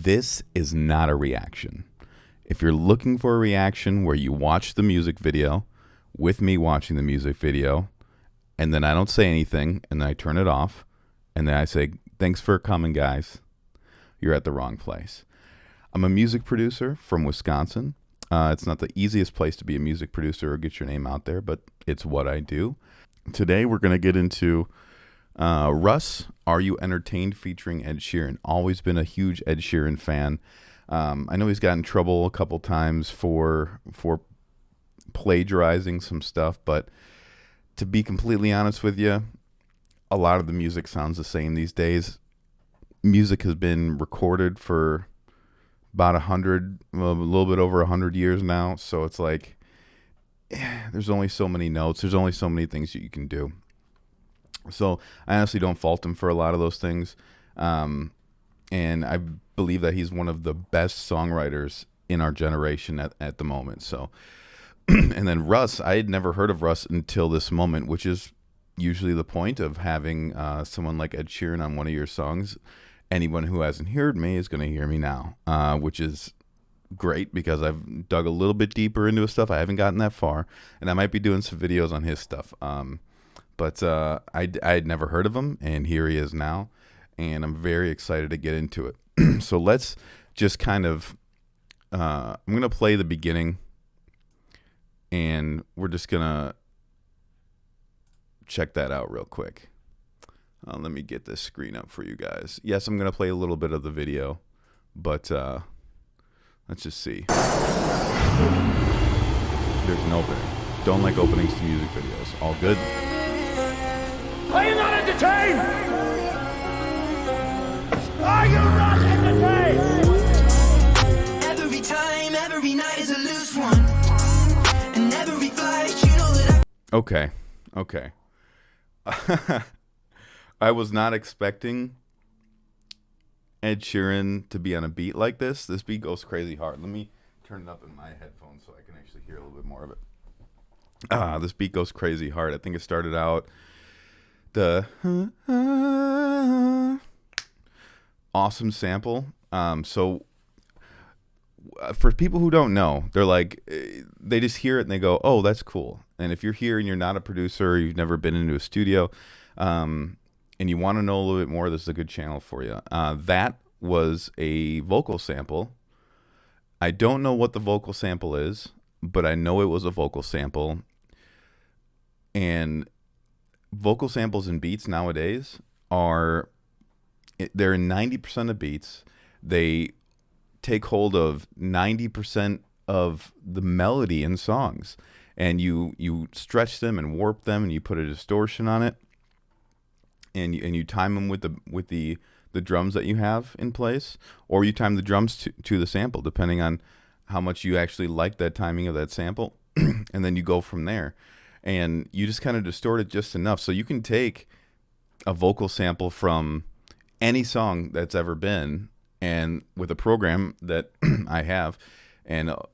This is not a reaction. If you're looking for a reaction where you watch the music video with me watching the music video, and then I don't say anything, and then I turn it off, and then I say, thanks for coming, guys, you're at the wrong place. I'm a music producer from Wisconsin. It's not the easiest place to be a music producer or get your name out there, but it's what I do. Today we're going to get into Russ, Are You Entertained, featuring Ed Sheeran. Always been a huge Ed Sheeran fan. I know he's gotten in trouble a couple times for plagiarizing some stuff, but to be completely honest with you, a lot of the music sounds the same these days. Music has been recorded for about a little bit over 100 years now, so it's like there's only so many notes, there's only so many things that you can do. So I honestly don't fault him for a lot of those things. And I believe that he's one of the best songwriters in our generation at the moment. So, and then Russ, I had never heard of Russ until this moment, which is usually the point of having someone like Ed Sheeran on one of your songs. Anyone who hasn't heard me is going to hear me now, which is great because I've dug a little bit deeper into his stuff. I haven't gotten that far, and I might be doing some videos on his stuff. But I had never heard of him, and here he is now, and I'm very excited to get into it. So let's just kind of, I'm going to play the beginning, and we're just going to check that out real quick. Let me get this screen up for you guys. Yes, I'm going to play a little bit of the video, but let's just see. There's an opening. Don't like openings to music videos. All good. Are you not entertained? Are you not entertained? Every time, every night is a loose one. And every flight, you know that Okay. I was not expecting Ed Sheeran to be on a beat like this. This beat goes crazy hard. Let me turn it up in my headphones so I can actually hear a little bit more of it. This beat goes crazy hard. I think it started out the awesome sample. So for people who don't know, they're like, they just hear it and they go, oh, that's cool. And if you're here and you're not a producer, or you've never been into a studio, and you want to know a little bit more, this is a good channel for you. That was a vocal sample. I don't know what the vocal sample is, but I know it was a vocal sample. And vocal samples and beats nowadays they're in 90% of beats. They take hold of 90% of the melody in songs, and you stretch them and warp them, and you put a distortion on it, and you time them with the drums that you have in place, or you time the drums to the sample, depending on how much you actually like that timing of that sample. And then you go from there, and you just kind of distort it just enough so you can take a vocal sample from any song that's ever been, and with a program that I have and a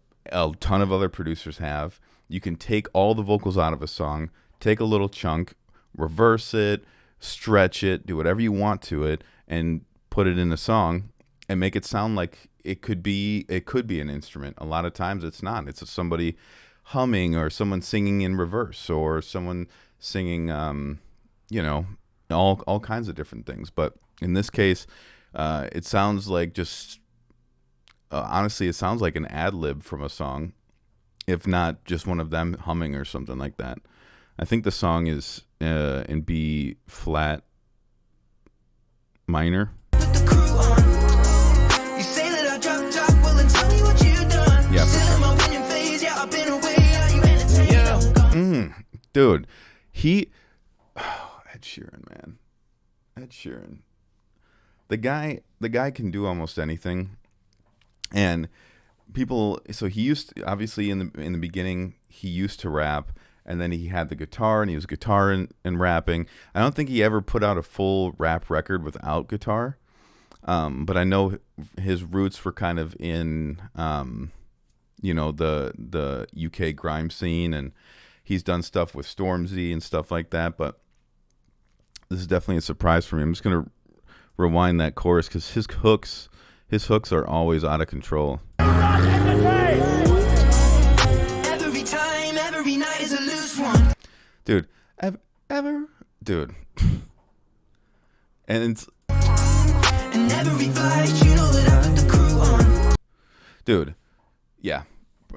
ton of other producers have, you can take all the vocals out of a song, take a little chunk, reverse it, stretch it, do whatever you want to it, and put it in a song and make it sound like it could be an instrument. A lot of times it's not. It's somebody humming, or someone singing in reverse, or someone singing all kinds of different things. But in this case, it sounds like just honestly, it sounds like an ad-lib from a song, if not just one of them humming or something like that. I think the song is in B flat minor. Yeah, for sure. Dude, Ed Sheeran, man. Ed Sheeran. The guy can do almost anything. And people, so he used to, obviously in the beginning, he used to rap, and then he had the guitar, and he was guitar and rapping. I don't think he ever put out a full rap record without guitar. But I know his roots were kind of in the UK grime scene, and he's done stuff with Stormzy and stuff like that. But this is definitely a surprise for me. I'm just gonna rewind that chorus because his His hooks are always out of control. Not entertained. Every time, every night is a loose one. Dude, dude. And it's, And every flight, you know that I put the crew on. dude, yeah,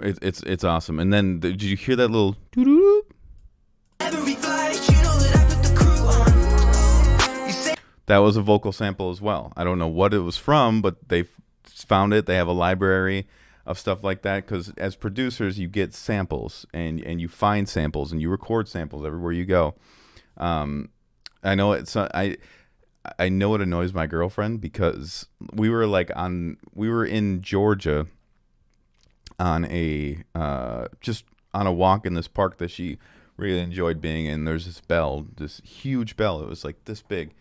it's awesome. And then did you hear that little doo-doo-doo? Every flight, you know that I put the crew on. You say That was a vocal sample as well. I don't know what it was from, but they found it. They have a library of stuff like that, because as producers, you get samples and you find samples and you record samples everywhere you go. I know I know it annoys my girlfriend, because we were in Georgia on a just on a walk in this park that she really enjoyed being in. There's this huge bell. It was like this big,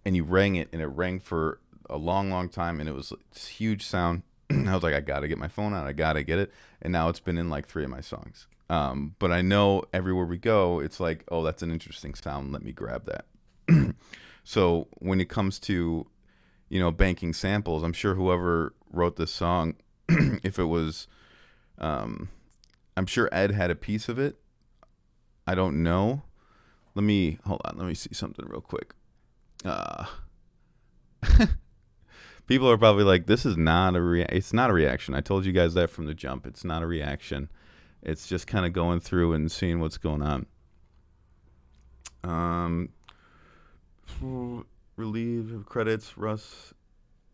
and you rang it, and it rang for a long time, and it was this huge sound. I was like, I gotta get my phone out. I gotta get it. And now it's been in like 3 of my songs. But I know everywhere we go, it's like, oh, that's an interesting sound. Let me grab that. So when it comes to, banking samples, I'm sure whoever wrote this song, if it was, I'm sure Ed had a piece of it. I don't know. Hold on. Let me see something real quick. People are probably like, this is not it's not a reaction. I told you guys that from the jump. It's not a reaction. It's just kind of going through and seeing what's going on. Relieve credits. Russ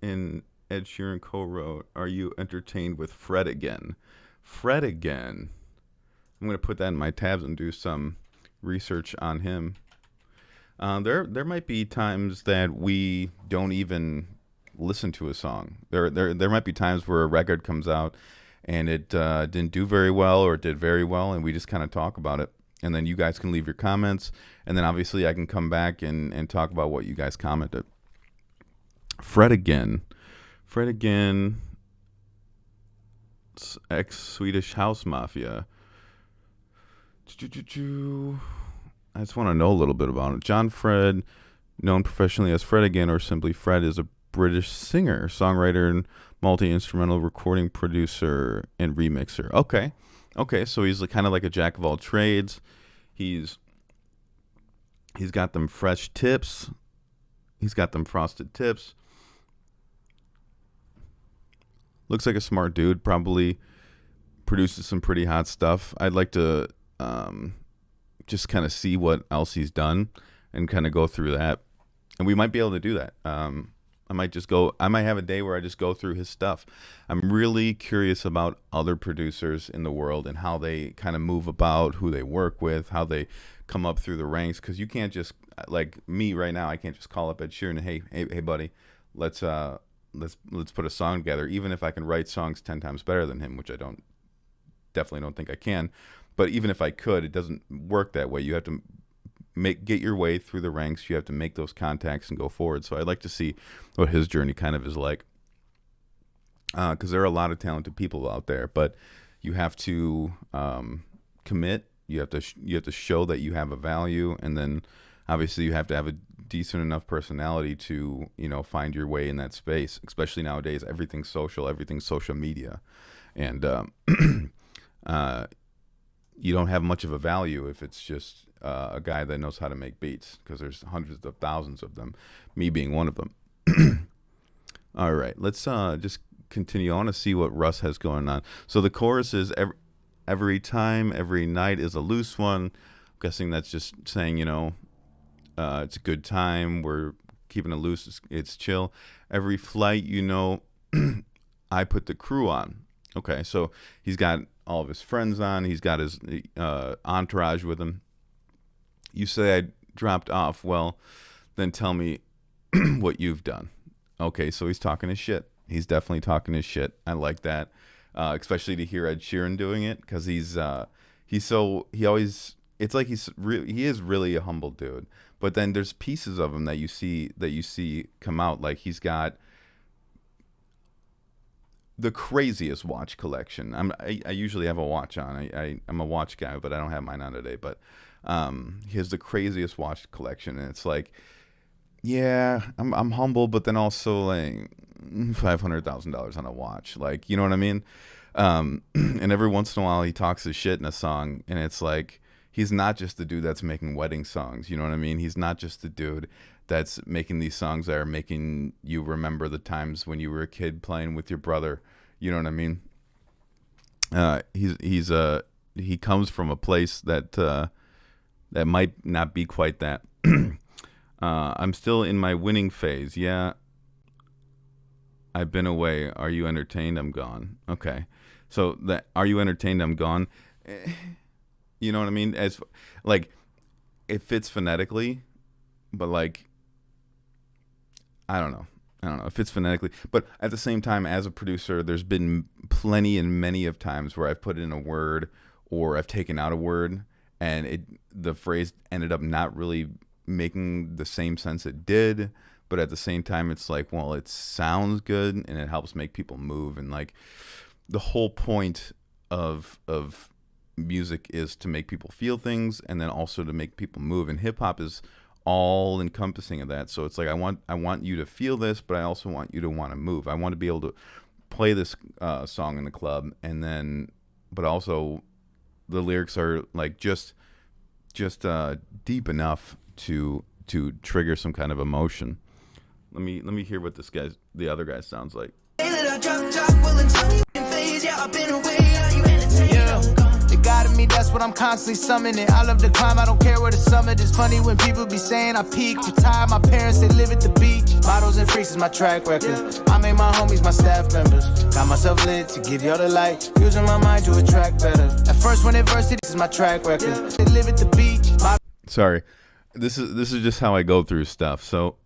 and Ed Sheeran co-wrote. Are you entertained with Fred again? Fred again. I'm going to put that in my tabs and do some research on him. There might be times that we don't even listen to a song. There might be times where a record comes out and it didn't do very well, or it did very well, and we just kind of talk about it. And then you guys can leave your comments, and then obviously I can come back and talk about what you guys commented. Fred again, ex-Swedish House Mafia. I just want to know a little bit about it. John Fred, known professionally as Fred again, or simply Fred, is a British singer, songwriter, and multi-instrumental recording producer and remixer. Okay, so he's kind of like a jack of all trades. He's got them fresh tips. He's got them frosted tips. Looks like a smart dude. Probably produces some pretty hot stuff. I'd like to just kind of see what else he's done and kind of go through that. And we might be able to do that. I might have a day where I just go through his stuff. I'm really curious about other producers in the world and how they kind of move about, who they work with, how they come up through the ranks. Because you can't just, like me right now, I can't just call up Ed Sheeran and hey buddy, let's put a song together. Even if I can write songs 10 times better than him, which I definitely don't think I can. But even if I could, it doesn't work that way. You have to get your way through the ranks. You have to make those contacts and go forward. So I'd like to see what his journey kind of is like, because there are a lot of talented people out there, but you have to commit. You have to show that you have a value, and then obviously you have to have a decent enough personality to find your way in that space. Especially nowadays, everything's social media, and you don't have much of a value if it's just a guy that knows how to make beats, because there's hundreds of thousands of them, me being one of them. All right, let's just continue. I want to see what Russ has going on. So the chorus is every time, every night is a loose one. I'm guessing that's just saying, it's a good time. We're keeping it loose. It's chill. Every flight, I put the crew on. Okay, so he's got all of his friends on. He's got his entourage with him. You say I dropped off. Well, then tell me what you've done. Okay, so he's talking his shit. He's definitely talking his shit. I like that, especially to hear Ed Sheeran doing it, because he is really a humble dude. But then there's pieces of him that you see come out. Like, he's got the craziest watch collection. I usually have a watch on. I'm a watch guy, but I don't have mine on today. But he has the craziest watch collection, and it's like yeah, I'm humble, but then also like $500,000 on a watch, like, you know what I mean? And every once in a while he talks his shit in a song, and it's like he's not just the dude that's making wedding songs, you know what I mean? He's not just the dude that's making these songs that are making you remember the times when you were a kid playing with your brother, you know what I mean? He comes from a place that that might not be quite that. I'm still in my winning phase. Yeah, I've been away. Are you entertained? I'm gone. Okay, so that "Are you entertained? I'm gone." You know what I mean? As like, it fits phonetically, but like, I don't know. I don't know. It fits phonetically, but at the same time, as a producer, there's been plenty and many of times where I've put in a word or I've taken out a word, and the phrase ended up not really making the same sense it did. But at the same time, it's like, well, it sounds good and it helps make people move, and like the whole point of music is to make people feel things and then also to make people move, and hip hop is all encompassing of that. So it's like I want you to feel this, but I also want you to want to move. I want to be able to play this song in the club, and then but also the lyrics are like just deep enough to trigger some kind of emotion. Let me hear what the other guy sounds like. The God of me, that's what I'm constantly summoning. I love to climb, I don't care where the summit is. Funny when people be saying I peak, retired, my parents, they live at the beach. Models and freaks is my track record. I made my homies my staff members. Got myself lit to give y'all the light. Using my mind to attract better. At first when adversity is my track record. They live at the beach. Sorry, this is just how I go through stuff. So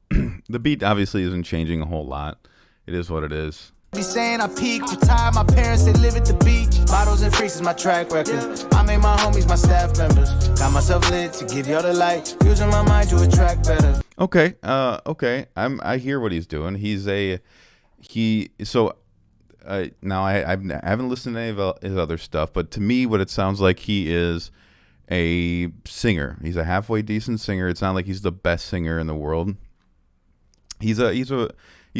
the beat obviously isn't changing a whole lot. It is what it is. Be saying I peak, retired, my parents, they live at the beach. Models and freaks is my track record. I made my homies my staff members. Got myself lit to give y'all the light. Using my mind to attract better. Okay, okay. I hear what he's doing. Now I haven't listened to any of his other stuff, but to me, what it sounds like, he is a singer. He's a halfway decent singer. It's not like he's the best singer in the world. He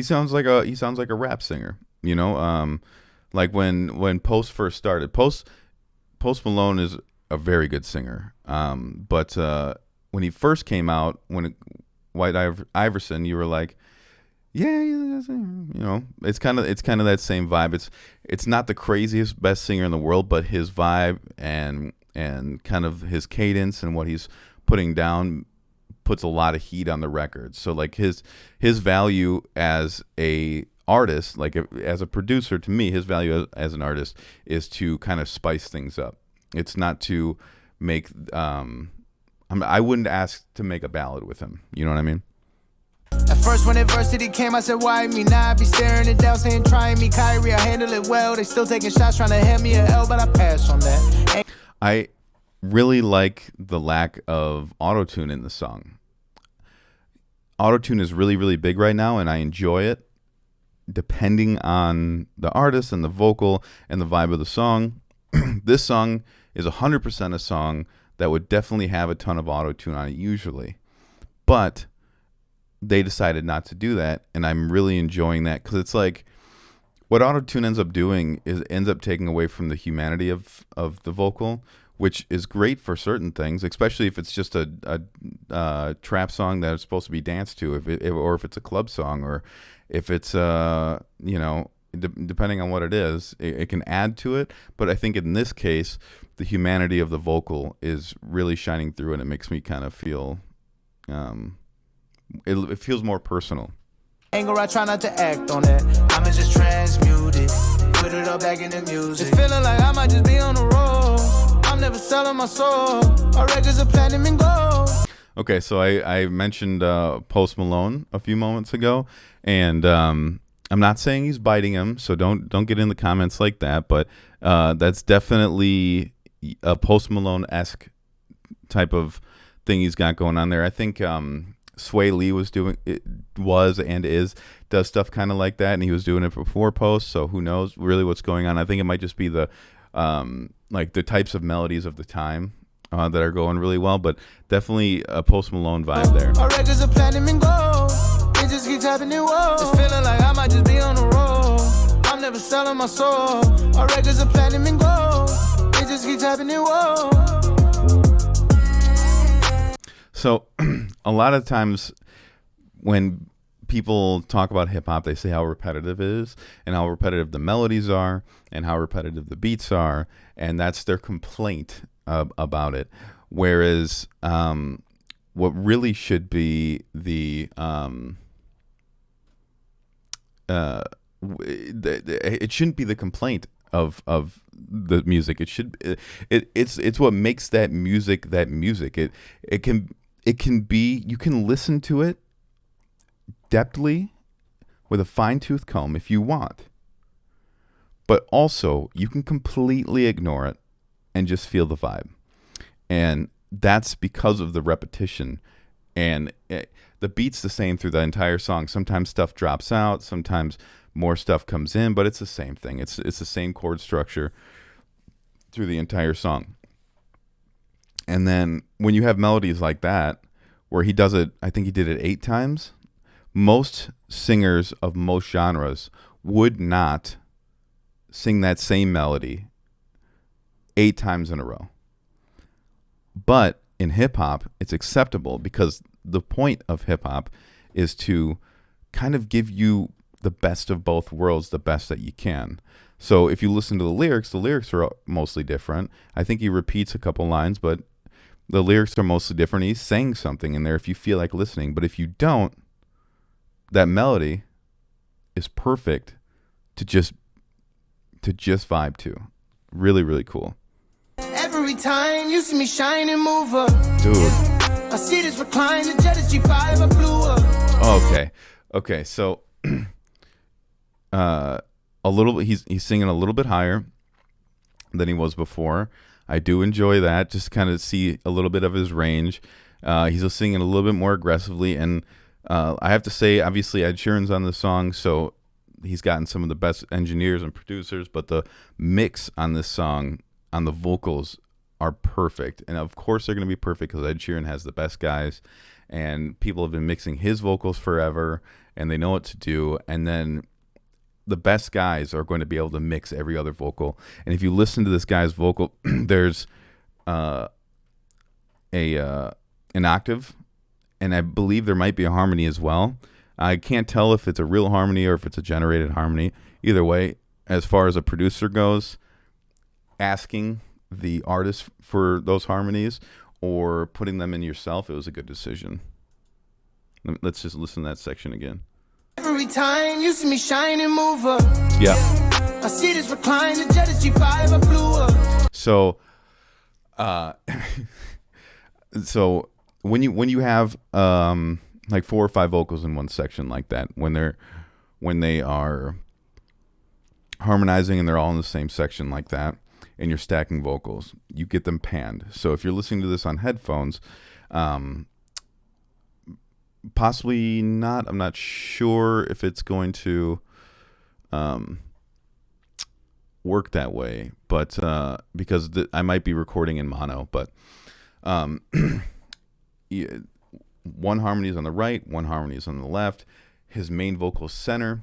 sounds like a rap singer, you know. Like when Post first started. Post Malone is a very good singer. But when he first came out, White Iverson, you were like, yeah, you know, it's kind of that same vibe. It's not the craziest best singer in the world, but his vibe and kind of his cadence and what he's putting down puts a lot of heat on the record. So like his value as a artist, like as a producer, to me, his value as an artist is to kind of spice things up. It's not to make I wouldn't ask to make a ballad with him. You know what I mean? At first when adversity came, I said, why me? Now I be staring it down, saying, trying me, Kyrie, I handle it well. They still taking shots, trying to hand me an L, but I pass on that. I really like the lack of auto-tune in the song. Auto-tune is really, really big right now, and I enjoy it depending on the artist and the vocal and the vibe of the song. This song is 100% a song that would definitely have a ton of auto-tune on it usually. But they decided not to do that, and I'm really enjoying that, because it's like what auto-tune ends up doing is ends up taking away from the humanity of the vocal, which is great for certain things, especially if it's just a trap song that is supposed to be danced to, or if it's a club song, or if it's depending on what it is, it can add to it. But I think in this case, the humanity of the vocal is really shining through, and it makes me kind of feel it feels more personal. Anger, I try not to act on that. I'ma just transmute it, put it all back in the music. It's feeling like I might just be on the road. I'm never selling my soul. Our records are platinum and gold. Okay, so I mentioned Post Malone a few moments ago, and I'm not saying he's biting him, so don't get in the comments like that. But that's definitely a Post Malone-esque type of thing he's got going on there. I think Sway Lee does stuff kind of like that, and he was doing it before Post. So who knows really what's going on? I think it might just be the like the types of melodies of the time. that are going really well, but definitely a Post Malone vibe there. Our records are platinum and gold. It just keeps happening, whoa. It's feeling like I might just be on the road. I'm never selling my soul. Our records are platinum and gold. It just keeps happening, whoa. So a lot of times when people talk about hip hop, they say how repetitive it is and how repetitive the melodies are and how repetitive the beats are. And that's their complaint about it. Whereas what really should be the it shouldn't be the complaint of the music. It should it's what makes that music that music. It can be, you can listen to it depthly with a fine-tooth comb if you want, but also you can completely ignore it and just feel the vibe. And that's because of the repetition. And the beat's the same through the entire song. Sometimes stuff drops out, sometimes more stuff comes in, but it's the same thing. It's the same chord structure through the entire song. And then when you have melodies like that, where he does it, I think he did it 8 times. Most singers of most genres would not sing that same melody 8 times in a row. But in hip hop, it's acceptable because the point of hip hop is to kind of give you the best of both worlds, the best that you can. So if you listen to the lyrics are mostly different. I think he repeats a couple lines, but the lyrics are mostly different. He's saying something in there if you feel like listening. But if you don't, that melody is perfect to just vibe to. Really, really cool. Every time you see me shine and move up, dude. I see this recline, the jet is G5, I blew up. Okay. So a little bit, he's singing a little bit higher than he was before. I do enjoy that. Just kind of see a little bit of his range. He's singing a little bit more aggressively, and I have to say, obviously, Ed Sheeran's on the song, so he's gotten some of the best engineers and producers. But the mix on this song, on the vocals, are perfect, and of course they're going to be perfect because Ed Sheeran has the best guys, and people have been mixing his vocals forever, and they know what to do. And then the best guys are going to be able to mix every other vocal. And if you listen to this guy's vocal, there's an octave, and I believe there might be a harmony as well. I can't tell if it's a real harmony or if it's a generated harmony. Either way, as far as a producer goes, asking the artist for those harmonies or putting them in yourself, it was a good decision. Let's just listen to that section again. Every time you see me shine and move up, yeah, I see this recline, the jet is G5, I blew up. So so when you have like 4 or 5 vocals in one section like that, when they are harmonizing and they're all in the same section like that, and you're stacking vocals, you get them panned. So if you're listening to this on headphones, possibly not. I'm not sure if it's going to work that way, but because I might be recording in mono. But yeah, one harmony is on the right, one harmony is on the left. His main vocal center,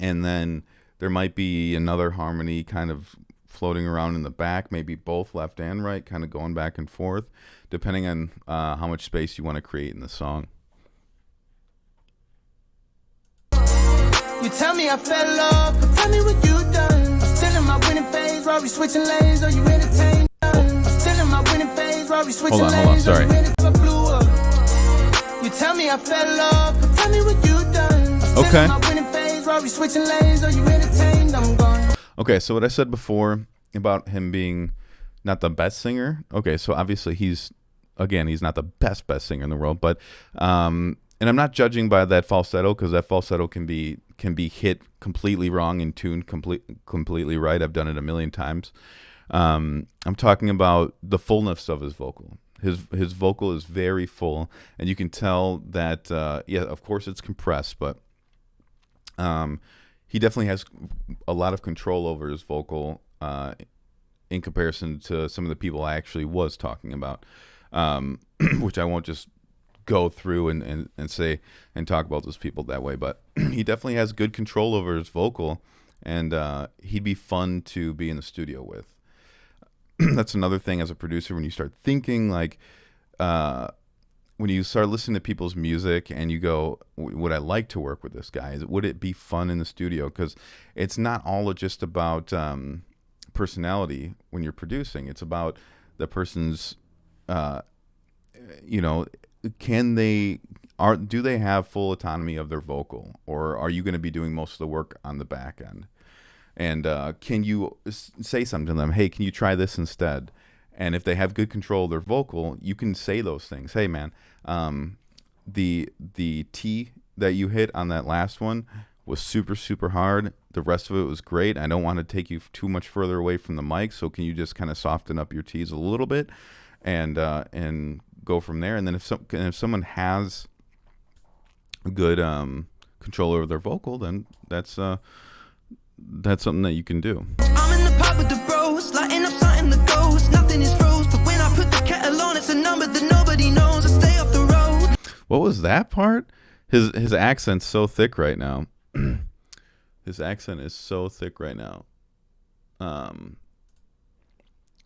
and then there might be another harmony kind of floating around in the back, maybe both left and right, kind of going back and forth, depending on how much space you want to create in the song. You tell me I fell off, but tell me what you done. I'm still in my winning phase, while we switching lanes, are you entertained? I'm still in my winning phase, while we switching lanes. Hold on, sorry. You tell me I fell off, but tell me what you done. I'm still in my winning phase, while we switching lanes, are you entertained? I'm gone. Okay, so what I said before about him being not the best singer. Okay, so obviously he's not the best singer in the world, but and I'm not judging by that falsetto, because that falsetto can be hit completely wrong and tuned completely right. I've done it a million times. I'm talking about the fullness of his vocal. His vocal is very full, and you can tell that of course it's compressed, but he definitely has a lot of control over his vocal in comparison to some of the people I actually was talking about, which I won't just go through and say and talk about those people that way. But he definitely has good control over his vocal, and he'd be fun to be in the studio with. That's another thing as a producer, when you start thinking like, when you start listening to people's music and you go, would I like to work with this guy? Would it be fun in the studio? Because it's not all just about personality when you're producing. It's about the person's, do they have full autonomy of their vocal, or are you going to be doing most of the work on the back end? And can you say something to them? Hey, can you try this instead? And if they have good control of their vocal, you can say those things. Hey, man, the T that you hit on that last one was super, super hard. The rest of it was great. I don't want to take you too much further away from the mic, so can you just kind of soften up your T's a little bit and go from there? And then if someone has good control over their vocal, then that's something that you can do. I'm in the pub with the bros, lighting up something that goes. Nothing is froze, but when I put the kettle on, it's a number that nobody knows. I stay off the road. What was that part? His accent's so thick right now. His accent is so thick right now.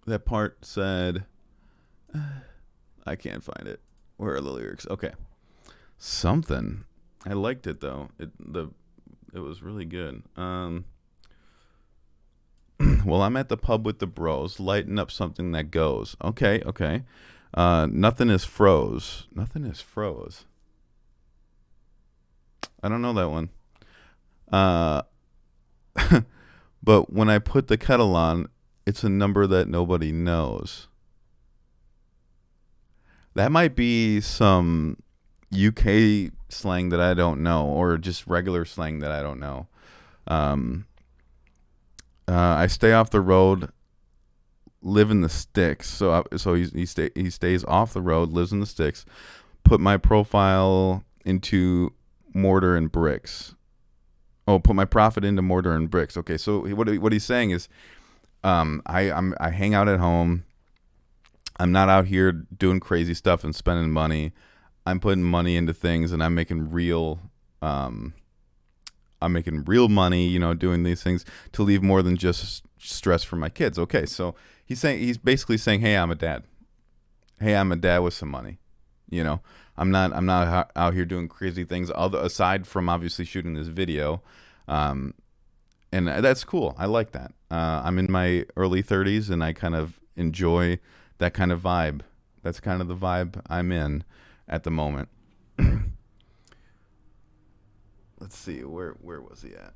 That part said, I can't find it. Where are the lyrics? Okay. Something. I liked it though. It was really good. Well, I'm at the pub with the bros, lighting up something that goes. Okay. Nothing is froze. Nothing is froze. I don't know that one. But when I put the kettle on, it's a number that nobody knows. That might be some UK slang that I don't know, or just regular slang that I don't know. I stay off the road, live in the sticks. So he stays off the road, lives in the sticks. Put my profile into mortar and bricks. Oh, put my profit into mortar and bricks. Okay, so what he's saying is, I hang out at home. I'm not out here doing crazy stuff and spending money. I'm putting money into things, and I'm making real money, doing these things to leave more than just stress for my kids. Okay, so he's basically saying, hey, I'm a dad. Hey, I'm a dad with some money. I'm not out here doing crazy things aside from obviously shooting this video. And that's cool. I like that. I'm in my early 30s, and I kind of enjoy that kind of vibe. That's kind of the vibe I'm in at the moment. Let's see, where was he at?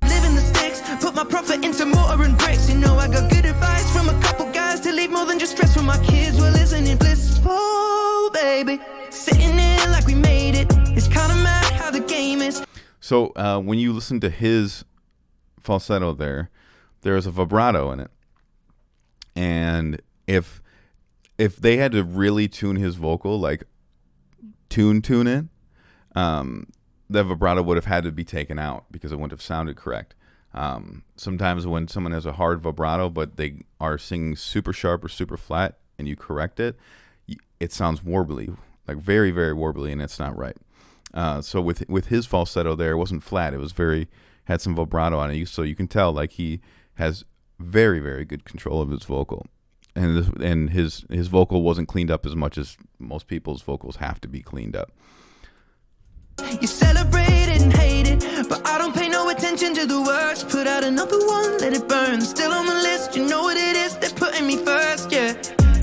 Live in the sticks, put my profit into mortar and bricks. I got good advice from a couple guys to leave more than just stress for my kids. We're listening blissful, baby. Sitting there like we made it. It's kind of mad how the game is. So when you listen to his falsetto there's a vibrato in it. And if they had to really tune his vocal, like tune it, the vibrato would have had to be taken out because it wouldn't have sounded correct. Sometimes when someone has a hard vibrato, but they are singing super sharp or super flat, and you correct it, it sounds warbly, like very, very warbly, and it's not right. So with his falsetto there, it wasn't flat. It was had some vibrato on it. So you can tell like he has very, very good control of his vocal. And his vocal wasn't cleaned up as much as most people's vocals have to be cleaned up. You celebrate it and hate it, but I don't pay no attention to the words. Put out another one, let it burn. Still on the list, you know what it is, they're putting me first, yeah.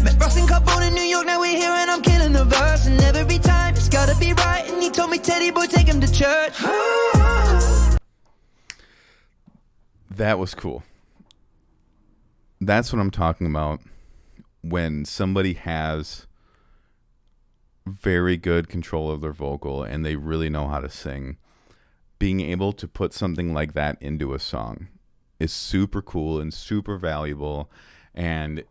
Met Russ and Couple in New York, now we're here and I'm killing the verse. And every time, it's gotta be right. And he told me, Teddy boy, take him to church. That was cool. That's what I'm talking about. When somebody has very good control of their vocal and they really know how to sing, being able to put something like that into a song is super cool and super valuable. And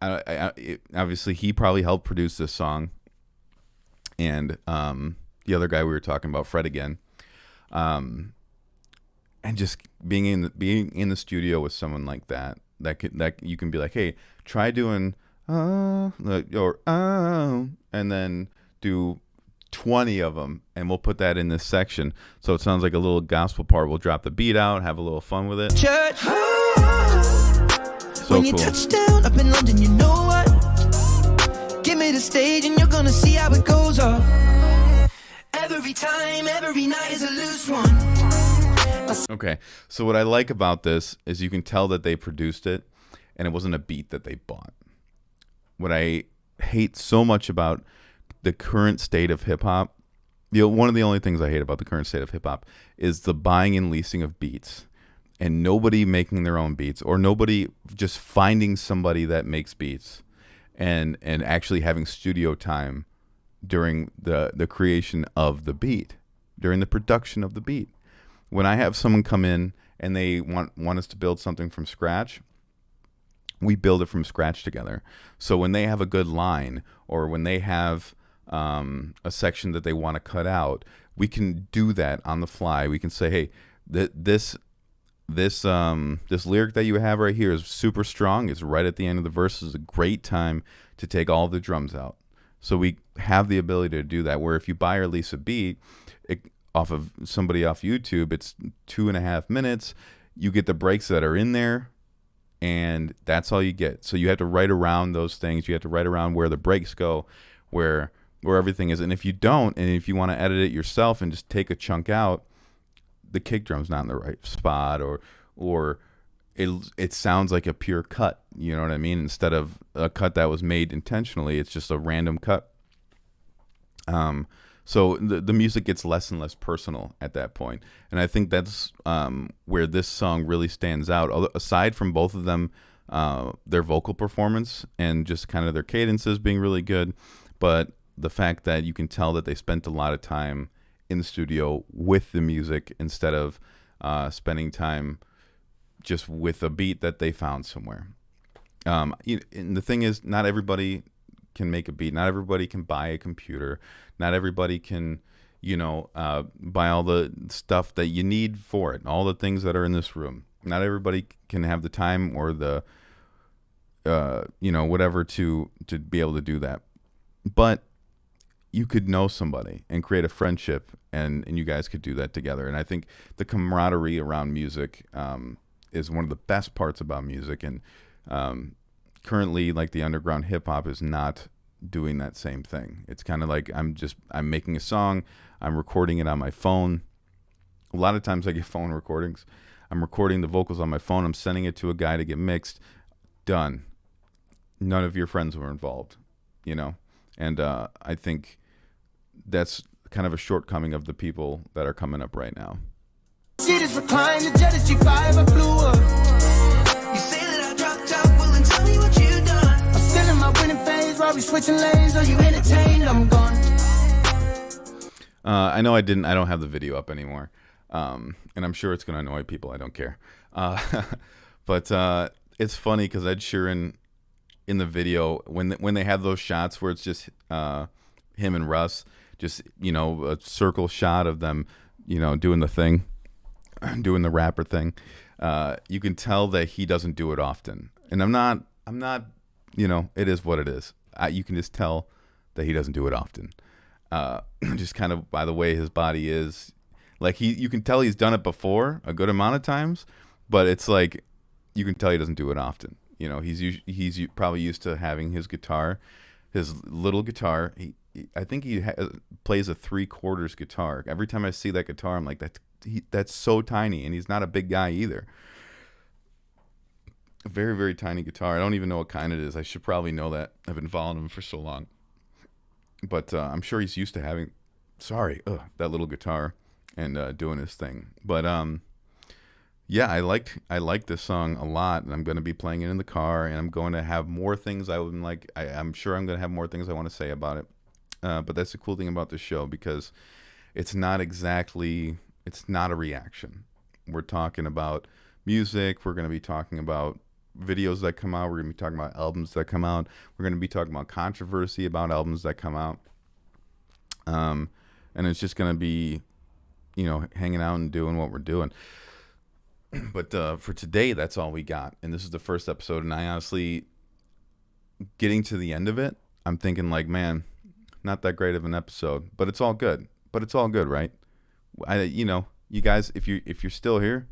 obviously he probably helped produce this song, and the other guy we were talking about, Fred again, and just being in the studio with someone like that you can be like, hey, try doing or and then do 20 of them, and we'll put that in this section so it sounds like a little gospel part. We'll drop the beat out, have a little fun with it. Church. So when you cool. touch down up in London, you know what? Give me the stage and you're gonna see how it goes up. Every time, every night is a loose one. Okay, so what I like about this is you can tell that they produced it and it wasn't a beat that they bought. What I hate so much about the current state of hip-hop, one of the only things I hate about the current state of hip-hop is the buying and leasing of beats, and nobody making their own beats, or nobody just finding somebody that makes beats and actually having studio time during the creation of the beat, during the production of the beat. When I have someone come in and they want us to build something from scratch, we build it from scratch together. So when they have a good line, or when they have a section that they want to cut out, we can do that on the fly. We can say, hey, this lyric that you have right here is super strong. It's right at the end of the verse. It's a great time to take all the drums out. So we have the ability to do that. Where if you buy or lease a beat off of somebody off YouTube, it's 2.5 minutes. You get the breaks that are in there, and that's all you get. So you have to write around those things. You have to write around where the breaks go, where everything is. And if you don't, and if you want to edit it yourself and just take a chunk out, the kick drum's not in the right spot, or it sounds like a pure cut. You know what I mean? Instead of a cut that was made intentionally, it's just a random cut. So the music gets less and less personal at that point. And I think that's where this song really stands out. Aside from both of them, their vocal performance and just kind of their cadences being really good, but the fact that you can tell that they spent a lot of time in the studio with the music instead of spending time just with a beat that they found somewhere. And the thing is, not everybody can make a beat. Not everybody can buy a computer. Not everybody can, buy all the stuff that you need for it, all the things that are in this room. Not everybody can have the time or the, whatever to be able to do that. But you could know somebody and create a friendship, and you guys could do that together. And I think the camaraderie around music is one of the best parts about music. And currently, like, the underground hip hop is not doing that same thing. It's kind of like I'm making a song, I'm recording it on my phone. A lot of times I get phone recordings. I'm recording the vocals on my phone, I'm sending it to a guy to get mixed. Done. None of your friends were involved, And I think that's kind of a shortcoming of the people that are coming up right now. See this recline, the jet is G5, I blew up. You say that I dropped out, well then tell me what you done. I'm still in my winning phase, while we switching lanes, are you entertained? I'm gone. I know I don't have the video up anymore. And I'm sure it's going to annoy people. I don't care. But it's funny because Ed Sheeran in the video, when they have those shots where it's just him and Russ, just, a circle shot of them, doing the thing, doing the rapper thing. You can tell that he doesn't do it often. And I'm not, it is what it is. You can just tell that he doesn't do it often. Just kind of by the way his body is. Like, you can tell he's done it before a good amount of times, but it's like you can tell he doesn't do it often. He's probably used to having his guitar, his little guitar. I think he plays a 3/4 guitar. Every time I see that guitar, I'm like, that's so tiny, and he's not a big guy either. A very, very tiny guitar. I don't even know what kind it is. I should probably know that. I've been following him for so long. But I'm sure he's used to having, that little guitar and doing his thing. But yeah, I like this song a lot, and I'm going to be playing it in the car, and I'm going to have more things I would like. I'm sure I'm going to have more things I want to say about it. But that's the cool thing about this show, because it's not a reaction. We're talking about music. We're going to be talking about videos that come out. We're going to be talking about albums that come out. We're going to be talking about controversy about albums that come out. And it's just going to be, hanging out and doing what we're doing. But for today, that's all we got. And this is the first episode. And I honestly, getting to the end of it, I'm thinking like, man, not that great of an episode. But it's all good. But it's all good, right? You guys, if you're still here,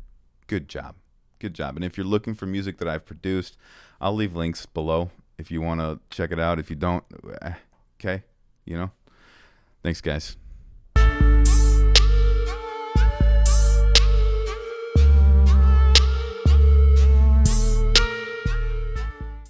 good job. Good job. And if you're looking for music that I've produced, I'll leave links below if you want to check it out. If you don't, okay, Thanks, guys.